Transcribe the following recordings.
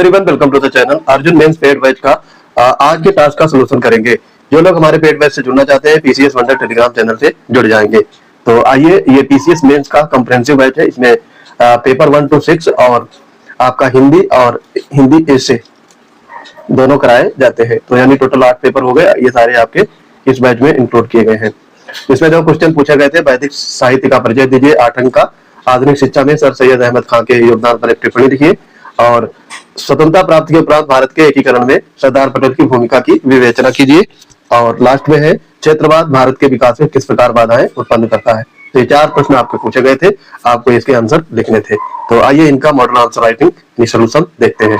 Everyone, welcome to the channel. Arjun mains paid batch का आज के टास्क का सलूशन करेंगे। जो लोग हमारे पेड बैच से जुड़ना चाहते हैं, पीसीएस वंडर टेलीग्राम चैनल से जुड़ जाएंगे। तो आइए, ये पीसीएस मेंस का कंप्रेहेंसिव बैच है। इसमें पेपर 1 to 6 और आपका हिंदी और हिंदी ऐसे दोनों कराए जाते हैं। तो यानी टोटल 8 पेपर हो गए। ये सारे आपके इस बैच में इंक्लूड किए गए हैं। इसमें जो क्वेश्चन पूछे गए थे, वैदिक साहित्य का परिचय दीजिए, 8 अंक का। आधुनिक शिक्षा में सर सैयद अहमद खान के योगदान पर एक टिप्पणी लिखिए, और स्वतंत्रता प्राप्ति के उपरांत भारत के एकीकरण में सरदार पटेल की भूमिका की विवेचना कीजिए। और लास्ट में है, क्षेत्रवाद भारत के विकास में किस प्रकार बाधाएं उत्पन्न करता है। तो ये 4 प्रश्न आपके पूछे गए थे, आपको इसके आंसर लिखने थे। तो आइए इनका मॉडल आंसर राइटिंग सॉल्यूशन देखते हैं।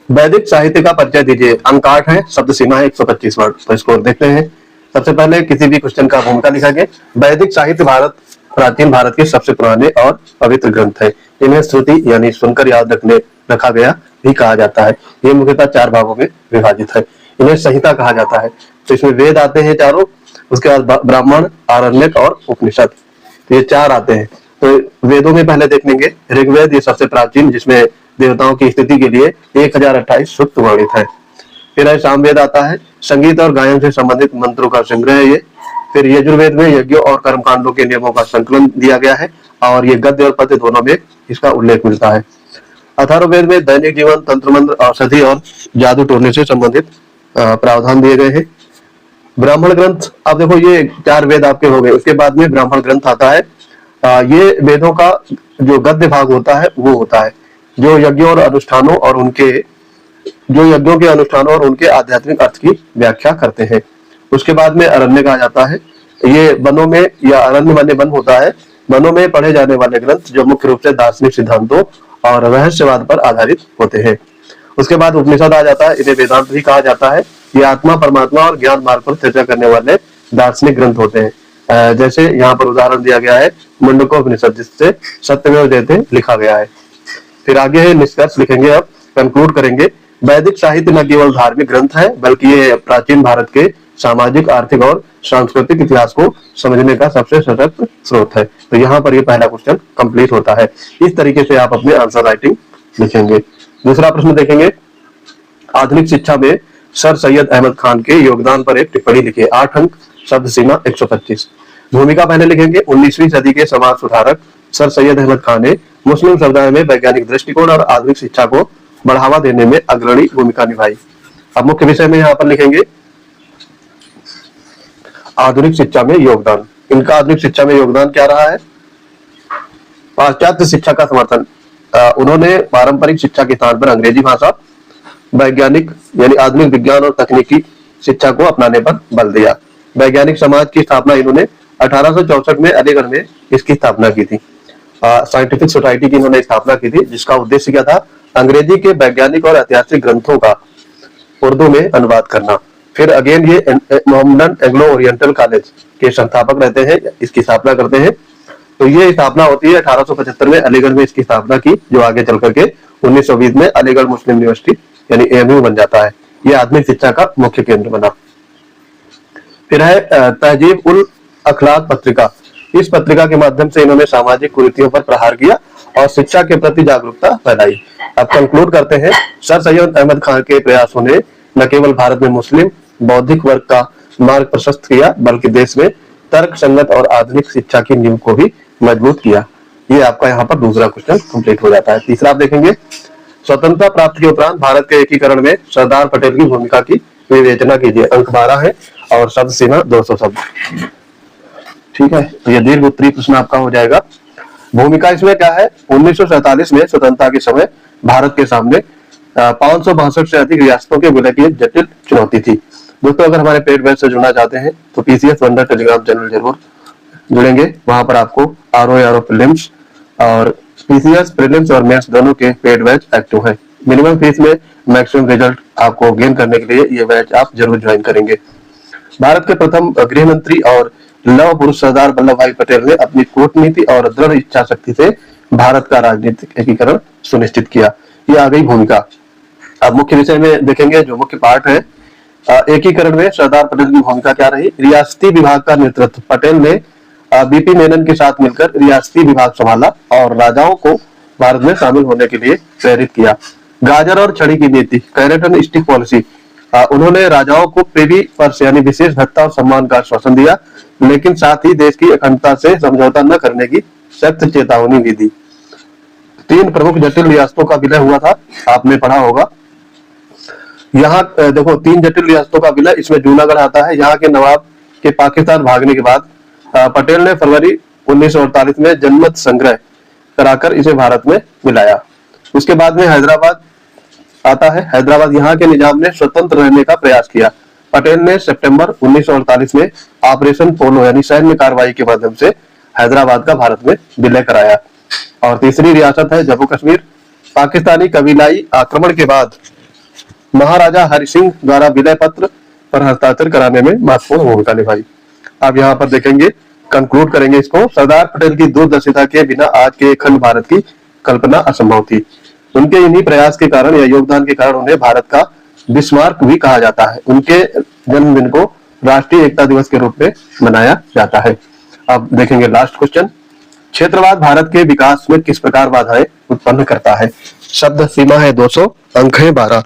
वैदिक साहित्य का परिचय दीजिए, अंक 8 है, शब्द सीमा है 125 वर्ड। तो स्कोर देखते हैं। सबसे पहले किसी भी क्वेश्चन का भूमिका लिखेंगे। वैदिक साहित्य प्राचीन भारत के सबसे पुराने और पवित्र ग्रंथ है। इन्हें श्रुति यानी सुनकर याद रखा गया भी कहा जाता है। ये मुख्यतः 4 भागों में विभाजित है। इन्हें संहिता कहा जाता है। तो इसमें वेद आते हैं चारों, उसके बाद ब्राह्मण, आरण्यक और उपनिषद। तो ये 4 आते हैं। तो वेदों में पहले देख लेंगे। ऋग्वेद ये सबसे प्राचीन, जिसमें देवताओं की स्थिति के लिए 1028 सूक्त वर्णित है। फिर है सामवेद आता है, संगीत और गायन से संबंधित मंत्रों का संग्रह है ये। फिर यजुर्वेद में यज्ञों और कर्मकांडों के नियमों का संकलन दिया गया है, और ये गद्य और पद्य दोनों में इसका उल्लेख मिलता है। अथर्ववेद में दैनिक जीवन, तंत्र मंत्र, औषधि और जादू टोने से संबंधित प्रावधान दिए गए हैं। ब्राह्मण ग्रंथ, अब देखो ये 4 वेद आपके हो गए। उसके बाद में ब्राह्मण ग्रंथ आता है। ये वेदों का जो गद्य भाग होता है वो होता है, जो यज्ञों और अनुष्ठानों और उनके आध्यात्मिक अर्थ की व्याख्या करते हैं। उसके बाद में अरण्यक आ जाता है। ये वनों में या अरण्य माने वन होता है, वनों में पढ़े जाने वाले ग्रंथ जो मुख्य रूप से दार्शनिक सिद्धांतों और रहस्यवाद पर आधारित होते हैं। उसके बाद उपनिषद आ जाता है। इन्हें वेदांत भी कहा जाता है। ये आत्मा, परमात्मा और ज्ञान मार्ग पर चर्चा करने वाले दार्शनिक ग्रंथ होते हैं। जैसे यहाँ पर उदाहरण दिया गया है मुंडकोपनिषद, जिससे सत्यमेव जयते लिखा गया है। फिर आगे है निष्कर्ष लिखेंगे, अब कंक्लूड करेंगे। वैदिक साहित्य न केवल धार्मिक ग्रंथ है, बल्कि ये प्राचीन भारत के सामाजिक, आर्थिक और सांस्कृतिक इतिहास को समझने का सबसे सशक्त स्रोत है। तो यहाँ पर ये पहला क्वेश्चन कंप्लीट होता है। इस तरीके से आप अपने आंसर राइटिंग लिखेंगे। दूसरा प्रश्न देखेंगे। आधुनिक शिक्षा में सर सैयद अहमद खान के योगदान पर एक टिप्पणी लिखिए, 8 अंक, शब्द सीमा 125। भूमिका पहले लिखेंगे। 19वीं सदी के समाज सुधारक सर सैयद अहमद खान ने मुस्लिम समुदाय में वैज्ञानिक दृष्टिकोण और आधुनिक शिक्षा को बढ़ावा देने में अग्रणी भूमिका निभाई। अब मुख्य विषय में यहाँ पर लिखेंगे आधुनिक शिक्षा में योगदान। इनका आधुनिक शिक्षा में योगदान क्या रहा है? पाश्चात्य शिक्षा का समर्थन। उन्होंने पारंपरिक शिक्षा के स्थान पर अंग्रेजी भाषा, वैज्ञानिक यानी आधुनिक विज्ञान और तकनीकी शिक्षा को अपनाने पर बल दिया। वैज्ञानिक समाज की स्थापना इन्होंने 1864 में अलीगढ़ में इसकी स्थापना की थी। साइंटिफिक सोसाइटी की इन्होंने स्थापना की थी, जिसका उद्देश्य क्या था? अंग्रेजी के वैज्ञानिक और ऐतिहासिक ग्रंथों का उर्दू में अनुवाद करना। फिर अगेन ये मोहम्मदन एंग्लो ओरिएंटल कॉलेज के संस्थापक रहते हैं, इसकी स्थापना करते हैं। तो ये स्थापना होती है 1875 में अलीगढ़ में इसकी स्थापना की, जो आगे चल करके 1920 में अलीगढ़ मुस्लिम यूनिवर्सिटी यानी AMU बन जाता है। ये आधुनिक शिक्षा का मुख्य केंद्र बना। फिर है तहजीब उल अखलाक पत्रिका। इस पत्रिका के माध्यम से इन्होंने सामाजिक कुरीतियों पर प्रहार किया और शिक्षा के प्रति जागरूकता फैलाई। अब कंक्लूड करते हैं। सर सैयद अहमद खान के प्रयासों ने न केवल भारत में मुस्लिम बौद्धिक वर्ग का मार्ग प्रशस्त किया, बल्कि देश में तर्क संगत और आधुनिक शिक्षा की नींव को भी मजबूत किया। ये आपका यहाँ पर दूसरा क्वेश्चन कंप्लीट हो जाता है। तीसरा आप देखेंगे। स्वतंत्रता प्राप्ति के उपरांत भारत के एकीकरण में सरदार पटेल की भूमिका की विवेचना कीजिए, अंक 12 है, और शब्द सीमा 200 शब्द। ठीक है, तो ये दीर्घ उत्तरीय प्रश्न आपका हो जाएगा। भूमिका इसमें क्या है? 1947 में स्वतंत्रता के समय भारत के सामने 562 से अधिक रियासतों के विलय की एक जटिल चुनौती थी। दोस्तों, अगर हमारे पेड बैच से जुड़ना चाहते हैं तो पीसीएस वंडर टेलीग्राम चैनल जरूर जुड़ेंगे। वहां पर आपको RO प्रीलिम्स और पीसीएस प्रीलिम्स और मेंस दोनों के पेड बैच एक्टिव है। मिनिमम फीस में मैक्सिमम रिजल्ट आपको गेन करने के लिए ये बैच आप जरूर ज्वाइन करेंगे। भारत के प्रथम गृह मंत्री और लौह पुरुष सरदार वल्लभ भाई पटेल ने अपनी कूटनीति और दृढ़ इच्छा शक्ति से भारत का राजनीतिक एकीकरण सुनिश्चित किया। ये आ गई भूमिका। अब मुख्य विषय में देखेंगे। जो मुख्य पार्ट है, एकीकरण में सरदार पटेल की भूमिका क्या रही? रियासती विभाग का नेतृत्व पटेल ने बीपी मेनन के साथ मिलकर रियासती विभाग संभाला और राजाओं को भारत में शामिल होने के लिए प्रेरित किया। गाजर और छड़ी की नीति, कैरेट एंड स्टिक पॉलिसी, उन्होंने राजाओं को प्रिवी पर्स यानी विशेष भत्ता और सम्मान का आश्वासन दिया, लेकिन साथ ही देश की अखंडता से समझौता न करने की सख्त चेतावनी भी दी। 3 प्रमुख जटिल रियासतों का विलय हुआ था, आपने पढ़ा होगा। यहाँ देखो 3 जटिल रियासतों का विलय, इसमें जूनागढ़ आता है। यहाँ के नवाब के पाकिस्तान भागने के बाद पटेल ने फरवरी 1948 में जनमत संग्रह कराकर इसे भारत में मिलाया। उसके बाद में हैदराबाद आता है। हैदराबाद, यहाँ के निजाम ने स्वतंत्र रहने का प्रयास किया। पटेल ने सितंबर 1948 में ऑपरेशन पोलो यानी सैन्य कार्रवाई के माध्यम से हैदराबाद का भारत में विलय कराया। और तीसरी रियासत है जम्मू कश्मीर। पाकिस्तानी कबीलाई आक्रमण के बाद महाराजा हरि सिंह द्वारा विलय पत्र पर हस्ताक्षर कराने में महत्वपूर्ण भूमिका निभाई। आप यहाँ पर देखेंगे, कंक्लूड करेंगे इसको। सरदार पटेल की दूरदर्शिता के बिना आज के अखंड भारत की कल्पना असंभव थी। उनके इन्हीं प्रयास के कारण या योगदान के कारण उन्हें भारत का बिस्मार्क भी कहा जाता है। उनके जन्मदिन को राष्ट्रीय एकता दिवस के रूप में मनाया जाता है। अब देखेंगे लास्ट क्वेश्चन, क्षेत्रवाद भारत के विकास में किस प्रकार बाधाएं उत्पन्न करता है? शब्द सीमा है 200, अंक है 12।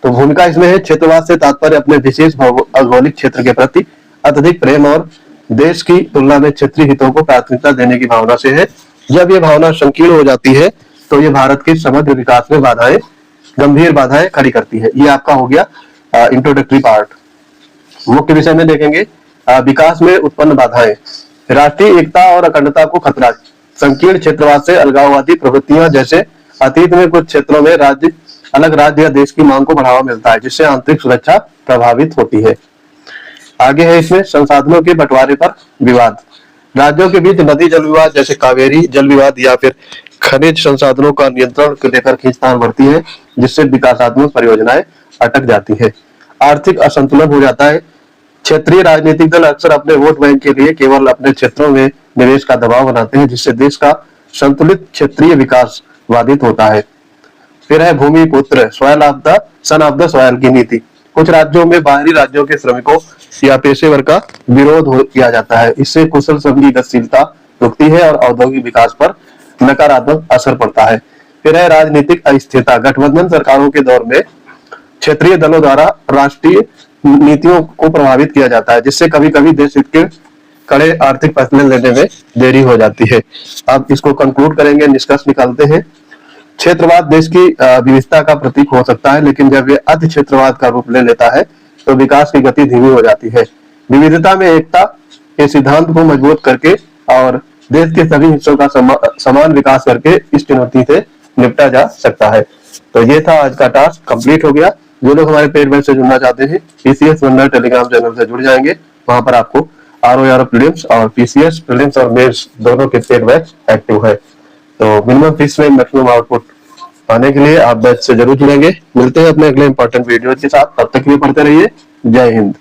तो भूमिका इसमें है, क्षेत्रवाद से तात्पर्य अपने विशेष भौगोलिक क्षेत्र के प्रति अत्यधिक प्रेम और देश की तुलना में क्षेत्रीय हितों को प्राथमिकता देने की भावना से है। जब ये भावना संकीर्ण हो जाती है तो ये भारत के समग्र विकास में गंभीर बाधाएं खड़ी करती है। ये आपका हो गया इंट्रोडक्टरी पार्ट। मुख्य विषय में देखेंगे विकास में उत्पन्न बाधाएं, राष्ट्रीय एकता और अखंडता को खतरा, संकीर्ण क्षेत्रवाद से अलगाववादी प्रवृत्तियां, जैसे अतीत में कुछ क्षेत्रों में अलग राज्य या देश की मांग को बढ़ावा मिलता है जिससे आंतरिक सुरक्षा प्रभावित होती है। आगे है इसमें संसाधनों के बंटवारे पर विवाद, राज्यों के बीच नदी जल विवाद जैसे कावेरी जल विवाद या फिर खनिज संसाधनों का नियंत्रण को लेकर खींचतान बढ़ती है जिससे विकासात्मक परियोजनाएं अटक जाती है। आर्थिक असंतुलन हो जाता है, क्षेत्रीय राजनीतिक दल अक्सर अपने वोट बैंक के लिए केवल अपने क्षेत्रों में निवेश का दबाव बनाते हैं जिससे देश का संतुलित क्षेत्रीय विकास बाधित होता है। फिर है भूमि पुत्र सन ऑफ द सॉइल की नीति, कुछ राज्यों में बाहरी राज्यों के श्रमिकों या पेशेवर का विरोध किया जाता है, इससे कुशल श्रम की गतिशीलता रुकती है और औद्योगिक विकास पर नकारात्मक असर पड़ता है। फिर है राजनीतिक अस्थिरता, गठबंधन सरकारों के दौर में क्षेत्रीय दलों द्वारा राष्ट्रीय नीतियों को प्रभावित किया जाता है जिससे कभी कभी देश हित के कड़े आर्थिक फैसले लेने में देरी हो जाती है। अब इसको कंक्लूड करेंगे, निष्कर्ष निकालते हैं। क्षेत्रवाद देश की विविधता का प्रतीक हो सकता है, लेकिन जब यह अति क्षेत्रवाद का रूप ले लेता है तो विकास की गति धीमी हो जाती है। विविधता में एकता के सिद्धांत को मजबूत करके और देश के सभी हिस्सों का समान विकास करके इस चुनौती से निपटा जा सकता है। तो ये था आज का टास्क, कंप्लीट हो गया। जो लोग हमारे पेड बैच से जुड़ना चाहते हैं पीसीएस वंडर टेलीग्राम चैनल से जुड़ जाएंगे, वहां पर आपको आरओआर प्रीलिम्स और पीसीएस प्रीलिम्स और मेंस दोनों के पेड बैच एक्टिव है। तो मिनिमम फीस में मैक्सिमम आउटपुट पाने के लिए आप बैच से जरूर जुड़ेंगे। मिलते हैं अपने अगले इंपॉर्टेंट वीडियो के साथ, तब तक के लिए पढ़ते रहिए। जय हिंद।